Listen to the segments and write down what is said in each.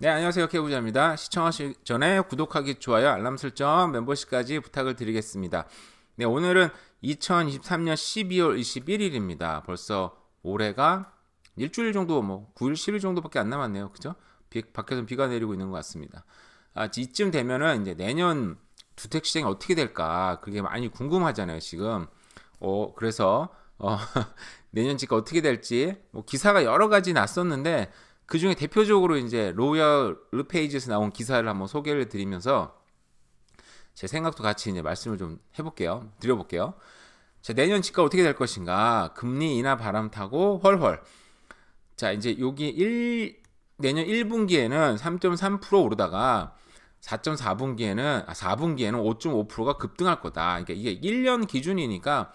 네, 안녕하세요. 케이부자입니다. 시청하시기 전에 구독하기, 좋아요, 알람 설정, 멤버십까지 부탁을 드리겠습니다. 네, 오늘은 2023년 12월 21일입니다. 벌써 올해가 일주일 정도, 9일, 10일 정도밖에 안 남았네요. 그죠? 밖에서 비가 내리고 있는 것 같습니다. 이쯤 되면은 이제 내년 주택 시장이 어떻게 될까? 그게 많이 궁금하잖아요, 지금. 그래서, 내년 집가 어떻게 될지, 기사가 여러 가지 났었는데, 그 중에 대표적으로 이제 로열 르페이지에서 나온 기사를 한번 소개를 드리면서 제 생각도 같이 이제 말씀을 좀 해볼게요. 드려볼게요. 자, 내년 집가 어떻게 될 것인가? 금리 인하 바람 타고 헐헐. 자, 이제 내년 1분기에는 3.3% 오르다가 4분기에는 5.5%가 급등할 거다. 그러니까 이게 1년 기준이니까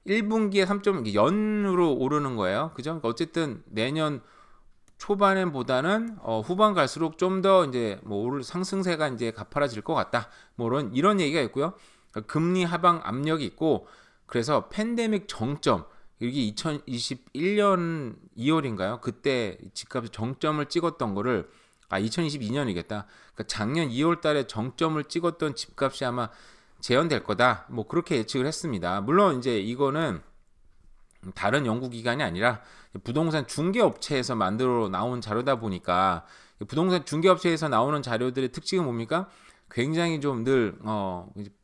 1분기에 3. 연으로 오르는 거예요. 그죠? 그러니까 어쨌든 내년 초반엔보다는 후반 갈수록 좀 더 이제 상승세가 이제 가파라질 것 같다. 뭐 이런 얘기가 있고요. 그러니까 금리 하방 압력이 있고 그래서 팬데믹 정점 이게 2021년 2월인가요? 그때 집값 정점을 찍었던 거를 2022년이겠다. 그러니까 작년 2월 달에 정점을 찍었던 집값이 아마 재현될 거다. 뭐 그렇게 예측을 했습니다. 물론 이제 이거는 다른 연구기관이 아니라 부동산 중개업체에서 만들어 나온 자료다 보니까 부동산 중개업체에서 나오는 자료들의 특징은 뭡니까? 굉장히 좀 늘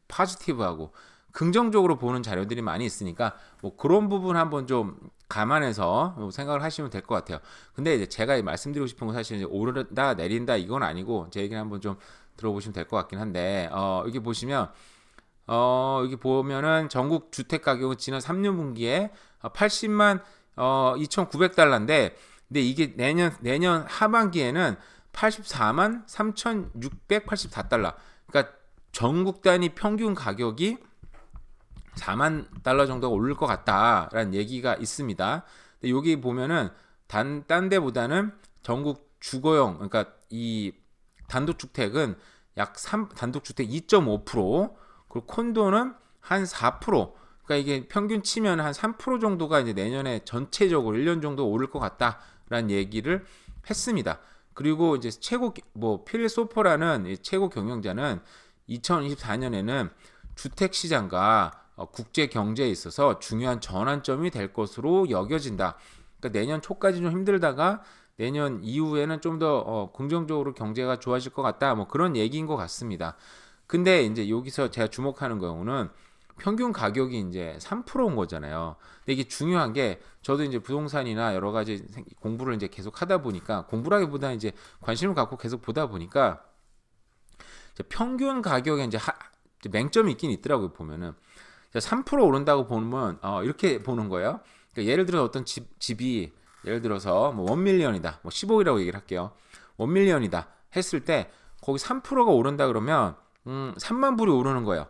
파지티브하고 긍정적으로 보는 자료들이 많이 있으니까 뭐 그런 부분 한번 좀 감안해서 생각을 하시면 될 것 같아요. 근데 이제 제가 말씀드리고 싶은 건 사실 이제 오른다 내린다 이건 아니고 제 얘기를 한번 좀 들어보시면 될 것 같긴 한데 여기 보시면 여기 보면은 전국 주택 가격은 지난 3년 분기에 80만 2,900달러인데 근데 이게 내년 하반기에는 84만 3,684달러. 그러니까 전국 단위 평균 가격이 4만 달러 정도가 오를 것 같다라는 얘기가 있습니다. 근데 여기 보면은 딴 데보다는 전국 주거용 그러니까 이 단독주택은 단독주택 2.5% 그리고 콘도는 한 4%. 그러니까 이게 평균 치면 한 3% 정도가 이제 내년에 전체적으로 1년 정도 오를 것 같다라는 얘기를 했습니다. 그리고 이제 필 소퍼라는 최고 경영자는 2024년에는 주택 시장과 국제 경제에 있어서 중요한 전환점이 될 것으로 여겨진다. 그러니까 내년 초까지 좀 힘들다가 내년 이후에는 좀 더 긍정적으로 경제가 좋아질 것 같다. 뭐 그런 얘기인 것 같습니다. 근데 이제 여기서 제가 주목하는 경우는 평균 가격이 이제 3%인 거잖아요. 근데 이게 중요한 게 저도 이제 부동산이나 여러 가지 공부를 이제 계속 하다 보니까 공부라기보다 이제 관심을 갖고 계속 보다 보니까 평균 가격에 이제 맹점이 있긴 있더라고요. 보면은 3% 오른다고 보면 이렇게 보는 거예요. 그러니까 예를 들어 어떤 집이 예를 들어서 뭐 1밀리언이다. 뭐 15억이라고 얘기를 할게요. 1밀리언이다 했을 때 거기 3%가 오른다 그러면 3만 불이 오르는 거예요.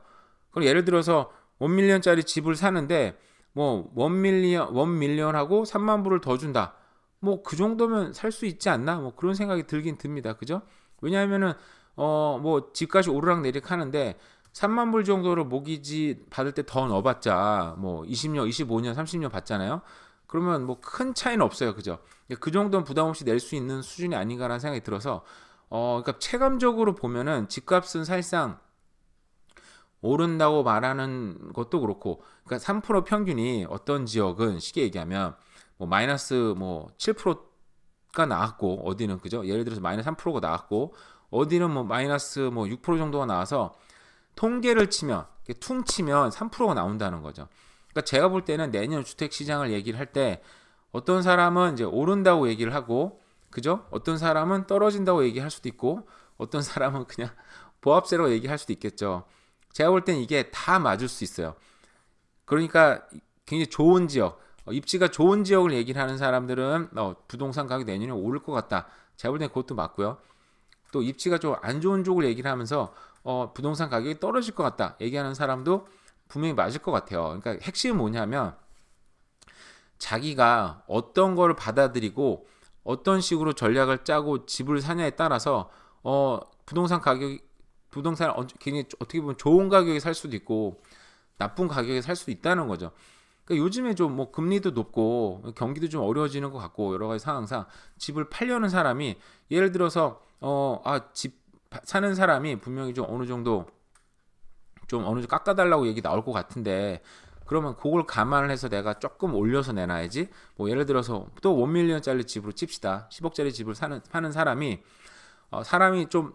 그럼 예를 들어서 1밀리언짜리 집을 사는데 뭐 1밀리언하고 3만 불을 더 준다. 뭐 그 정도면 살 수 있지 않나? 뭐 그런 생각이 들긴 듭니다. 그죠? 왜냐하면은 뭐 집값이 오르락내리락 하는데 3만 불 정도로 모기지 받을 때 더 넣어봤자 뭐 20년, 25년, 30년 받잖아요. 그러면 뭐 큰 차이는 없어요. 그죠? 그 정도는 부담 없이 낼 수 있는 수준이 아닌가라는 생각이 들어서 그러니까 체감적으로 보면은 집값은 사실상 오른다고 말하는 것도 그렇고, 그러니까 3% 평균이 어떤 지역은 쉽게 얘기하면 뭐 마이너스 뭐 7%가 나왔고 어디는 그죠? 예를 들어서 마이너스 3%가 나왔고 어디는 뭐 마이너스 뭐 6% 정도가 나와서 통계를 치면 퉁 치면 3%가 나온다는 거죠. 그러니까 제가 볼 때는 내년 주택 시장을 얘기를 할 때 어떤 사람은 이제 오른다고 얘기를 하고 그죠? 어떤 사람은 떨어진다고 얘기할 수도 있고 어떤 사람은 그냥 보합세라고 얘기할 수도 있겠죠. 제가 볼 땐 이게 다 맞을 수 있어요. 그러니까 굉장히 좋은 지역, 입지가 좋은 지역을 얘기를 하는 사람들은 부동산 가격 내년에 오를 것 같다. 제가 볼 땐 그것도 맞고요. 또 입지가 좀 안 좋은 쪽을 얘기를 하면서 부동산 가격이 떨어질 것 같다. 얘기하는 사람도 분명히 맞을 것 같아요. 그러니까 핵심은 뭐냐면 자기가 어떤 거를 받아들이고 어떤 식으로 전략을 짜고 집을 사냐에 따라서 부동산을 굉장히 어떻게 보면 좋은 가격에 살 수도 있고 나쁜 가격에 살 수도 있다는 거죠. 그러니까 요즘에 좀 뭐 금리도 높고 경기도 좀 어려워지는 것 같고 여러 가지 상황상 집을 팔려는 사람이 예를 들어서 집 사는 사람이 분명히 좀 어느 정도 깎아달라고 얘기 나올 것 같은데 그러면 그걸 감안을 해서 내가 조금 올려서 내놔야지. 뭐 예를 들어서 또 1밀리언짜리 집으로 칩시다. 10억짜리 집을 파는 사람이 좀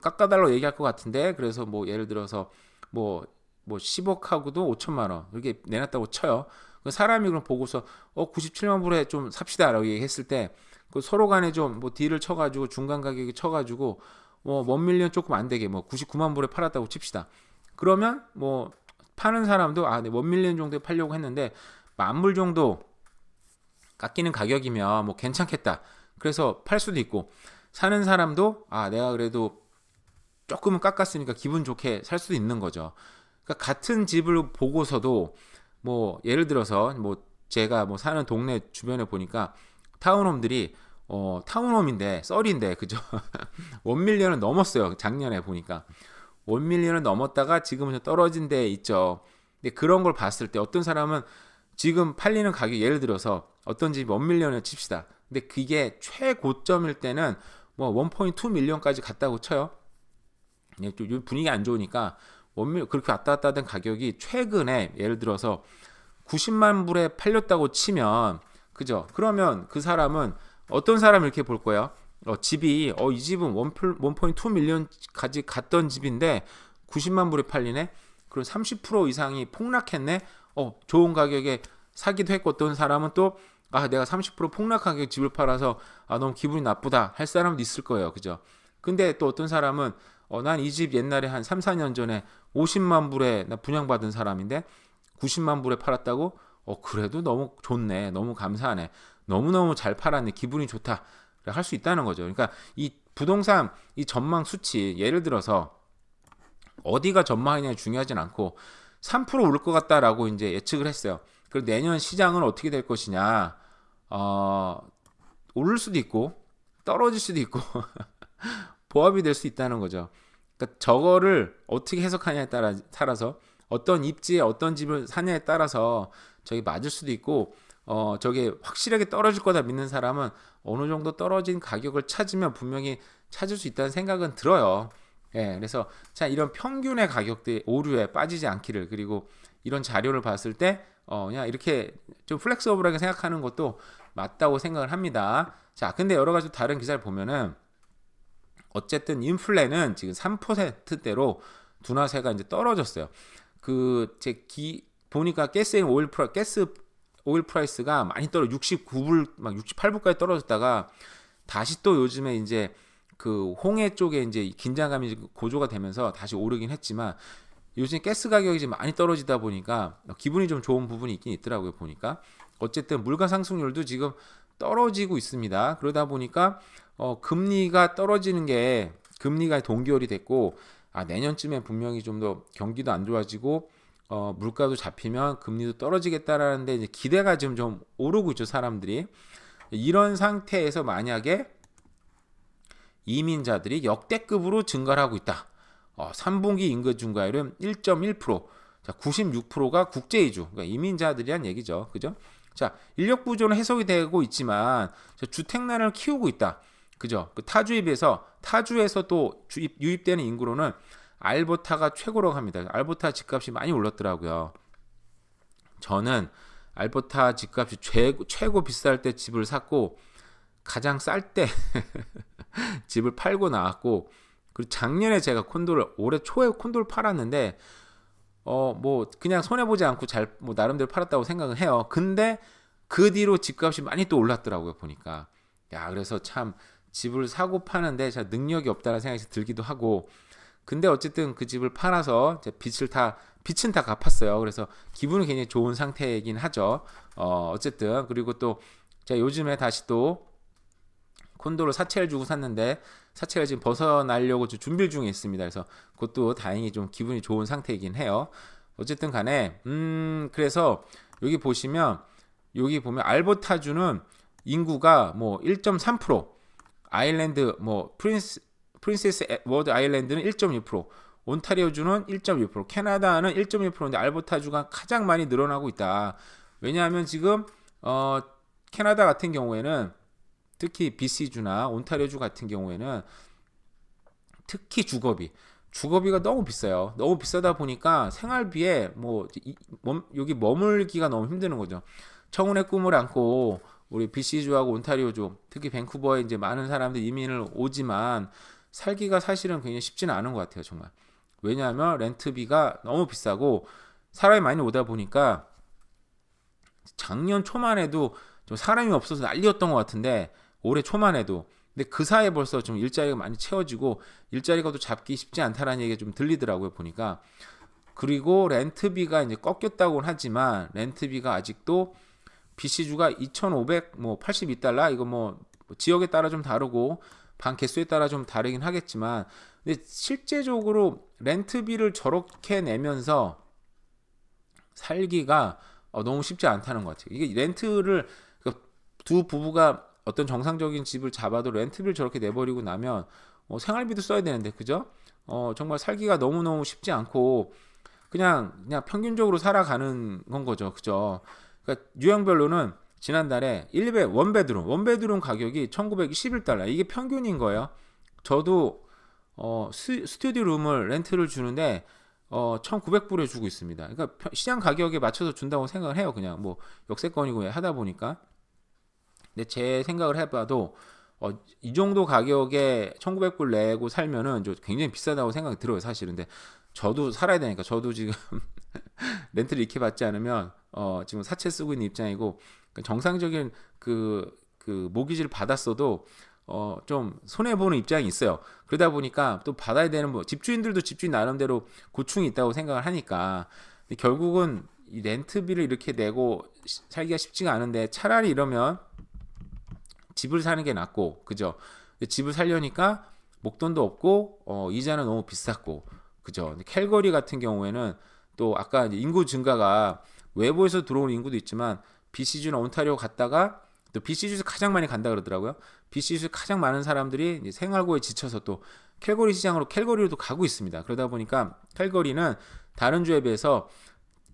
깎아달라고 얘기할 것 같은데 그래서 뭐 예를 들어서 뭐 10억하고도 5천만 원 이렇게 내놨다고 쳐요. 그 사람이 그럼 보고서 97만 불에 좀 삽시다라고 얘기했을 때 그 서로 간에 좀 뭐 딜을 쳐가지고 중간 가격에 쳐가지고 뭐 1밀리언 조금 안 되게 뭐 99만 불에 팔았다고 칩시다. 그러면 뭐 파는 사람도 네 1밀리언 정도에 팔려고 했는데 10,000불 정도 깎이는 가격이면 뭐 괜찮겠다. 그래서 팔 수도 있고 사는 사람도 내가 그래도 조금은 깎았으니까 기분 좋게 살 수도 있는 거죠. 그러니까 같은 집을 보고서도 뭐 예를 들어서 뭐 제가 뭐 사는 동네 주변에 보니까 타운홈들이 타운홈인데 썰인데 그죠? 1밀리언은 넘었어요. 작년에 보니까 1밀리언을 넘었다가 지금은 좀 떨어진 데 있죠. 근데 그런 걸 봤을 때 어떤 사람은 지금 팔리는 가격 예를 들어서 어떤 집이 1밀리언을 칩시다. 근데 그게 최고점일 때는 뭐 1.2 밀리언까지 갔다고 쳐요. 좀 분위기 안 좋으니까 그렇게 왔다 갔다 하던 가격이 최근에 예를 들어서 90만 불에 팔렸다고 치면 그죠? 그러면 그 사람은 어떤 사람을 이렇게 볼 거예요? 집이 이 집은 1.2 밀리언까지 갔던 집인데 90만 불에 팔리네? 그럼 30% 이상이 폭락했네? 좋은 가격에 사기도 했고 어떤 사람은 또 내가 30% 폭락하게 집을 팔아서 너무 기분이 나쁘다 할 사람도 있을 거예요. 그죠? 근데 또 어떤 사람은 난 이 집 옛날에 한 3, 4년 전에 50만 불에 나 분양받은 사람인데 90만 불에 팔았다고? 그래도 너무 좋네. 너무 감사하네. 너무너무 잘 팔았네. 기분이 좋다. 할 수 있다는 거죠. 그러니까 이 부동산 이 전망 수치 예를 들어서 어디가 전망이냐 중요하진 않고 3% 오를 것 같다라고 이제 예측을 했어요. 그리고 내년 시장은 어떻게 될 것이냐? 오를 수도 있고 떨어질 수도 있고 보합이 될 수 있다는 거죠. 그러니까 저거를 어떻게 해석하냐에 따라서 어떤 입지에 어떤 집을 사냐에 따라서 저게 맞을 수도 있고 저게 확실하게 떨어질 거다 믿는 사람은 어느 정도 떨어진 가격을 찾으면 분명히 찾을 수 있다는 생각은 들어요. 그래서 자 이런 평균의 가격대 오류에 빠지지 않기를 그리고 이런 자료를 봤을 때 그냥 이렇게 좀 플렉서블하게 생각하는 것도 맞다고 생각을 합니다. 자 근데 여러 가지 다른 기사를 보면은 어쨌든 인플레는 지금 3%대로 둔화세가 이제 떨어졌어요. 보니까 가스 오일 프라이스가 많이 69불 막 68불까지 떨어졌다가 다시 또 요즘에 이제 그 홍해 쪽에 이제 긴장감이 고조가 되면서 다시 오르긴 했지만 요즘 가스 가격이 지금 많이 떨어지다 보니까 기분이 좀 좋은 부분이 있긴 있더라고요. 보니까 어쨌든 물가 상승률도 지금 떨어지고 있습니다. 그러다 보니까 금리가 떨어지는 게 금리가 동기화이 됐고 내년쯤에 분명히 좀 더 경기도 안 좋아지고 물가도 잡히면 금리도 떨어지겠다라는데 이제 기대가 지금 좀 오르고 있죠. 사람들이 이런 상태에서 만약에 이민자들이 역대급으로 증가를 하고 있다. 3분기 인구 증가율은 1.1%. 자, 96%가 국제 이주. 그러니까 이민자들이란 얘기죠. 그죠? 자, 인력 부조는 해소가 되고 있지만 주택난을 키우고 있다. 그죠? 그 타주에 비해서 타주에서 또 유입되는 인구로는 알버타가 최고라고 합니다. 알버타 집값이 많이 올랐더라고요. 저는 알버타 집값이 최고 비쌀 때 집을 샀고 가장 쌀 때 집을 팔고 나왔고 그리고 작년에 제가 올해 초에 콘도를 팔았는데 뭐 그냥 손해 보지 않고 뭐 나름대로 팔았다고 생각을 해요. 근데 그 뒤로 집값이 많이 또 올랐더라고요. 보니까 그래서 참 집을 사고 파는데 잘 능력이 없다는 생각이 들기도 하고 근데 어쨌든 그 집을 팔아서 빛은 다 갚았어요. 그래서 기분이 굉장히 좋은 상태이긴 하죠. 어쨌든 그리고 또 제가 요즘에 다시 또 콘도를 사채를 주고 샀는데 사채를 지금 벗어나려고 준비 중에 있습니다. 그래서 그것도 다행히 좀 기분이 좋은 상태이긴 해요. 어쨌든 간에 그래서 여기 보면 알버타주는 인구가 뭐 1.3%, 아일랜드 뭐 프린세스 워드 아일랜드는 1.2%, 온타리오주는 1.1%, 캐나다는 1.1%인데 알버타주가 가장 많이 늘어나고 있다. 왜냐하면 지금 캐나다 같은 경우에는 특히 BC주나 온타리오주 같은 경우에는 특히 주거비가 너무 비싸요. 너무 비싸다 보니까 생활비에 여기 머물기가 너무 힘드는 거죠. 청운의 꿈을 안고 우리 BC주하고 온타리오주, 특히 밴쿠버에 이제 많은 사람들이 이민을 오지만 살기가 사실은 굉장히 쉽지는 않은 것 같아요, 정말. 왜냐하면 렌트비가 너무 비싸고 사람이 많이 오다 보니까 작년 초만 해도 좀 사람이 없어서 난리였던 것 같은데 올해 초만 해도, 근데 그 사이에 벌써 좀 일자리가 많이 채워지고 일자리가 또 잡기 쉽지 않다라는 얘기가 좀 들리더라고요, 보니까. 그리고 렌트비가 이제 꺾였다고는 하지만 렌트비가 아직도 BC주가 2,582달러, 이거 지역에 따라 좀 다르고 방 개수에 따라 좀 다르긴 하겠지만, 근데 실제적으로 렌트비를 저렇게 내면서 살기가 너무 쉽지 않다는 것 같아요. 이게 렌트를 두 부부가 어떤 정상적인 집을 잡아도 렌트비를 저렇게 내버리고 나면 생활비도 써야 되는데, 그죠? 정말 살기가 너무너무 쉽지 않고 그냥 평균적으로 살아가는 건 거죠, 그죠? 그러니까 유형별로는 지난달에 원베드룸 가격이 1921달러, 이게 평균인 거예요. 저도 스튜디오 룸을 렌트를 주는데 1900불에 주고 있습니다. 그러니까 시장 가격에 맞춰서 준다고 생각을 해요. 그냥 역세권이고 하다 보니까. 근데 제 생각을 해봐도 이 정도 가격에 1900불 내고 살면은 굉장히 비싸다고 생각이 들어요, 사실은. 근데 저도 살아야 되니까, 저도 지금 렌트를 이렇게 받지 않으면 지금 사채 쓰고 있는 입장이고, 정상적인 그 모기지를 받았어도 좀 손해 보는 입장이 있어요. 그러다 보니까 또 받아야 되는 집주인들도 집주인 나름대로 고충이 있다고 생각을 하니까. 근데 결국은 이 렌트비를 이렇게 내고 살기가 쉽지가 않은데, 차라리 이러면 집을 사는 게 낫고, 그죠? 근데 집을 살려니까 목돈도 없고 이자는 너무 비쌌고, 그죠? 근데 캘거리 같은 경우에는 또 아까 이제 인구 증가가 외부에서 들어오는 인구도 있지만 BC주나 온타리오 갔다가 또 BC주에서 가장 많이 간다 그러더라고요. BC주에서 가장 많은 사람들이 이제 생활고에 지쳐서 또 캘거리 시장으로, 캘거리로도 가고 있습니다. 그러다 보니까 캘거리는 다른 주에 비해서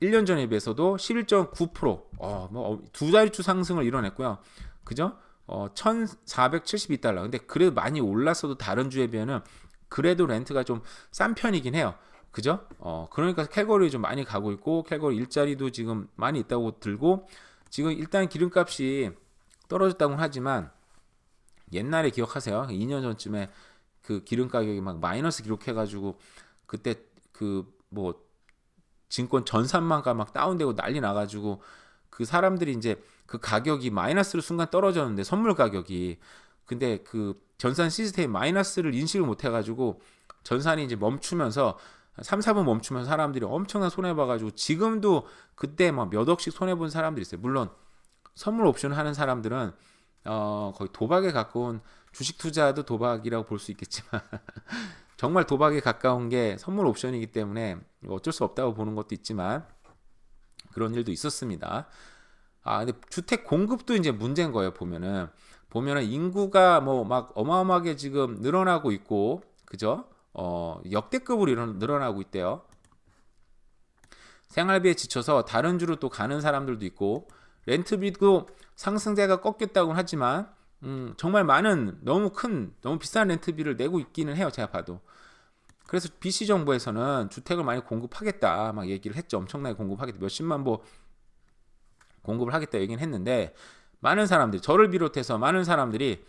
1년 전에 비해서도 11.9% 두 자릿수 상승을 이뤄냈고요. 그죠? 1,472달러. 근데 그래도 많이 올랐어도 다른 주에 비하면 그래도 렌트가 좀 싼 편이긴 해요. 그죠? 그러니까 캘거리에 좀 많이 가고 있고, 캘거리 일자리도 지금 많이 있다고 들고, 지금 일단 기름값이 떨어졌다고 하지만 옛날에 기억하세요? 2년 전쯤에 그 기름 가격이 막 마이너스 기록해가지고 그때 증권 전산망가 막 다운되고 난리 나가지고 그 사람들이 이제 그 가격이 마이너스로 순간 떨어졌는데, 선물 가격이. 근데 그 전산 시스템이 마이너스를 인식을 못 해가지고 전산이 이제 멈추면서 3, 4분 멈추면 사람들이 엄청난 손해봐가지고 지금도 그때 막 몇 억씩 손해본 사람들이 있어요. 물론 선물 옵션 하는 사람들은 거의 도박에 가까운, 주식 투자도 도박이라고 볼 수 있겠지만 정말 도박에 가까운 게 선물 옵션이기 때문에 어쩔 수 없다고 보는 것도 있지만 그런 일도 있었습니다. 근데 주택 공급도 이제 문제인 거예요. 보면은 인구가 막 어마어마하게 지금 늘어나고 있고, 그죠? 역대급으로 늘어나고 있대요. 생활비에 지쳐서 다른 주로 또 가는 사람들도 있고, 렌트비도 상승세가 꺾였다고는 하지만 정말 많은 너무 비싼 렌트비를 내고 있기는 해요, 제가 봐도. 그래서 BC 정부에서는 주택을 많이 공급하겠다 막 얘기를 했죠. 엄청나게 공급하겠다, 몇십만 보 공급을 하겠다 얘기는 했는데, 많은 사람들이, 저를 비롯해서 많은 사람들이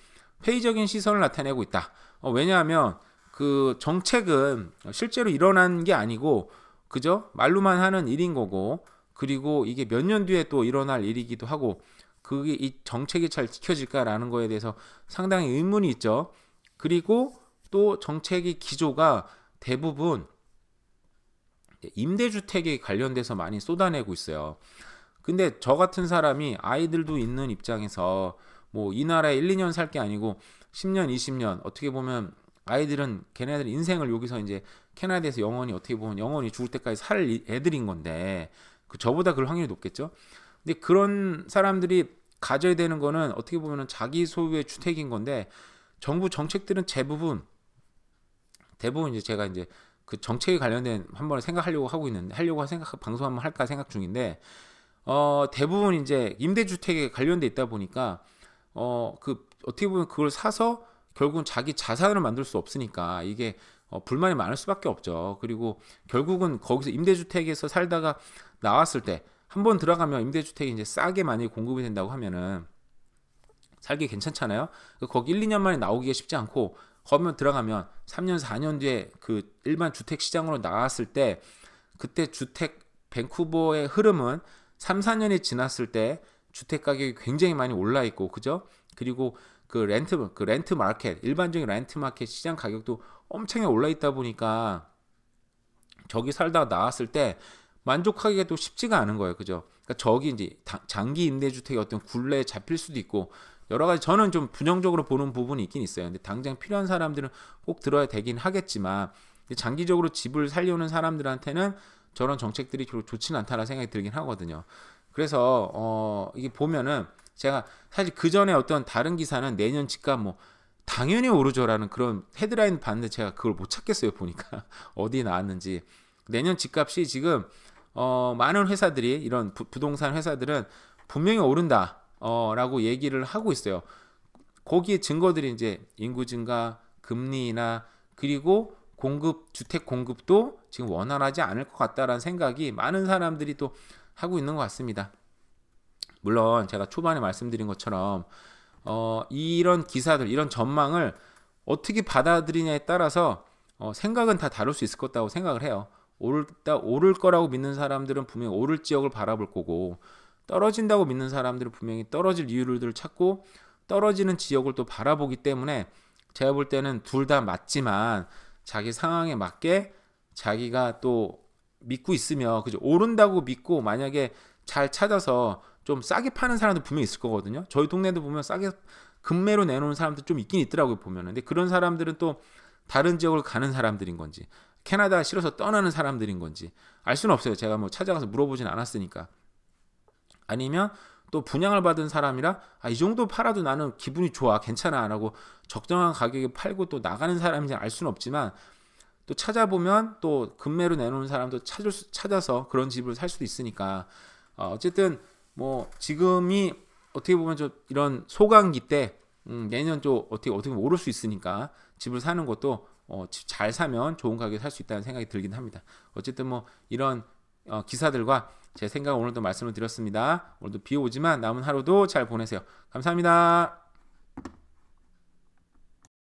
회의적인 시선을 나타내고 있다. 왜냐하면 그 정책은 실제로 일어난 게 아니고, 그죠? 말로만 하는 일인 거고, 그리고 이게 몇 년 뒤에 또 일어날 일이기도 하고, 그게 이 정책이 잘 지켜질까라는 거에 대해서 상당히 의문이 있죠. 그리고 또 정책의 기조가 대부분 임대주택에 관련돼서 많이 쏟아내고 있어요. 근데 저 같은 사람이 아이들도 있는 입장에서 이 나라에 1, 2년 살 게 아니고 10년, 20년, 어떻게 보면 아이들은 걔네들 인생을 여기서 이제 캐나다에서 어떻게 보면 영원히 죽을 때까지 살 애들인 건데, 저보다 그럴 확률이 높겠죠. 근데 그런 사람들이 가져야 되는 거는 어떻게 보면 자기 소유의 주택인 건데, 정부 정책들은 대부분 이제 제가 이제 그 정책에 관련된 한번 생각하려고 하고 있는데 방송 한번 할까 생각 중인데 대부분 이제 임대주택에 관련돼 있다 보니까 그 어떻게 보면 그걸 사서 결국은 자기 자산을 만들 수 없으니까 이게 불만이 많을 수밖에 없죠. 그리고 결국은 거기서 임대주택에서 살다가 나왔을 때 한 번 들어가면 임대주택이 이제 싸게 많이 공급이 된다고 하면은 살기 괜찮잖아요. 거기 1, 2년 만에 나오기가 쉽지 않고 거기만 들어가면 3년, 4년 뒤에 그 일반 주택 시장으로 나왔을 때 그때 주택 밴쿠버의 흐름은 3, 4년이 지났을 때 주택 가격이 굉장히 많이 올라 있고 그죠? 그리고 그 렌트 마켓, 일반적인 렌트 마켓 시장 가격도 엄청나게 올라 있다 보니까 저기 살다가 나왔을 때 만족하기가 또 쉽지가 않은 거예요. 그죠? 그러니까 저기 이제 장기 임대주택의 어떤 굴레에 잡힐 수도 있고 여러 가지 저는 좀 부정적으로 보는 부분이 있긴 있어요. 근데 당장 필요한 사람들은 꼭 들어야 되긴 하겠지만 장기적으로 집을 살려는 사람들한테는 저런 정책들이 별로 좋지는 않다는 생각이 들긴 하거든요. 그래서 이게 보면은 제가 사실 그 전에 어떤 다른 기사는 내년 집값 뭐 당연히 오르죠라는 그런 헤드라인 봤는데 제가 그걸 못 찾겠어요. 보니까 어디 나왔는지. 내년 집값이 지금 많은 회사들이 이런 부동산 회사들은 분명히 오른다 라고 얘기를 하고 있어요. 거기에 증거들이 이제 인구 증가, 금리나 그리고 주택 공급도 지금 원활하지 않을 것 같다라는 생각이 많은 사람들이 또 하고 있는 것 같습니다. 물론 제가 초반에 말씀드린 것처럼 이런 기사들, 이런 전망을 어떻게 받아들이냐에 따라서 생각은 다 다를 수 있을 것 같다고 생각을 해요. 오를 거라고 믿는 사람들은 분명히 오를 지역을 바라볼 거고 떨어진다고 믿는 사람들은 분명히 떨어질 이유를 찾고 떨어지는 지역을 또 바라보기 때문에 제가 볼 때는 둘 다 맞지만 자기 상황에 맞게 자기가 또 믿고 있으면 그죠? 오른다고 믿고 만약에 잘 찾아서 좀 싸게 파는 사람도 분명히 있을 거거든요. 저희 동네도 보면 싸게 급매로 내놓은 사람들 좀 있긴 있더라고요 보면은. 근데 그런 사람들은 또 다른 지역을 가는 사람들인 건지 캐나다 싫어서 떠나는 사람들인 건지 알 수는 없어요. 제가 뭐 찾아가서 물어보진 않았으니까. 아니면 또 분양을 받은 사람이라 이 정도 팔아도 나는 기분이 좋아 괜찮아 라고 적정한 가격에 팔고 또 나가는 사람인지 알 수는 없지만 또 찾아보면 또 급매로 내놓는 사람도 찾아서 그런 집을 살 수도 있으니까 어쨌든 뭐 지금이 어떻게 보면 좀 이런 소강기 때 내년 좀 어떻게 보면 오를 수 있으니까 집을 사는 것도 집 잘 사면 좋은 가격에 살 수 있다는 생각이 들긴 합니다. 어쨌든 뭐 이런 기사들과 제 생각을 오늘도 말씀을 드렸습니다. 오늘도 비 오지만 남은 하루도 잘 보내세요. 감사합니다.